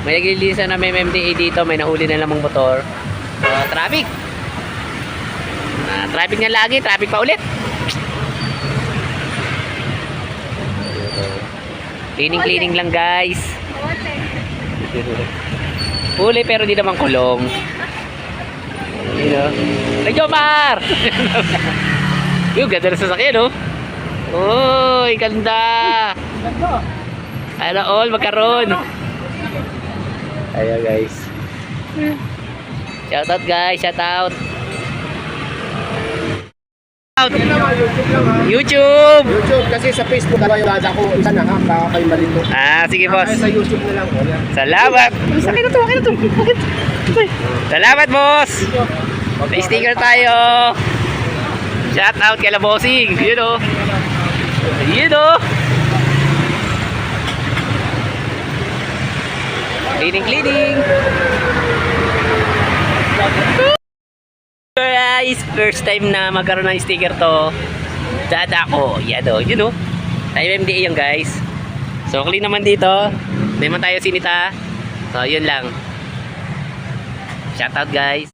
May naglilisan na may MMDA dito, may nahuli na namang motor. So, traffic. Traffic na lagi, traffic pa ulit. Cleaning lang guys. Huli pero di naman kulong. You know? Ay, Jomar! Yung ganda na sasakyan, no? Uy, ganda! Ano all, magkaroon. Ayan guys. Shout out guys, shout out. YouTube! YouTube kasi sa Facebook na yung lada ko isa na ha, baka kayo malito. Sige boss. Sa YouTube na lang. Salamat. Akin na to. Salamat boss. May sticker tayo. Shout out kay La Bossing. You know. Cleaning. Guys, first time na magkaroon ng sticker to. Dada ko. Yan o. You know. Tayo MDA yan guys. So clean naman dito. Hindi man tayo sinita. So yun lang. Shout out guys.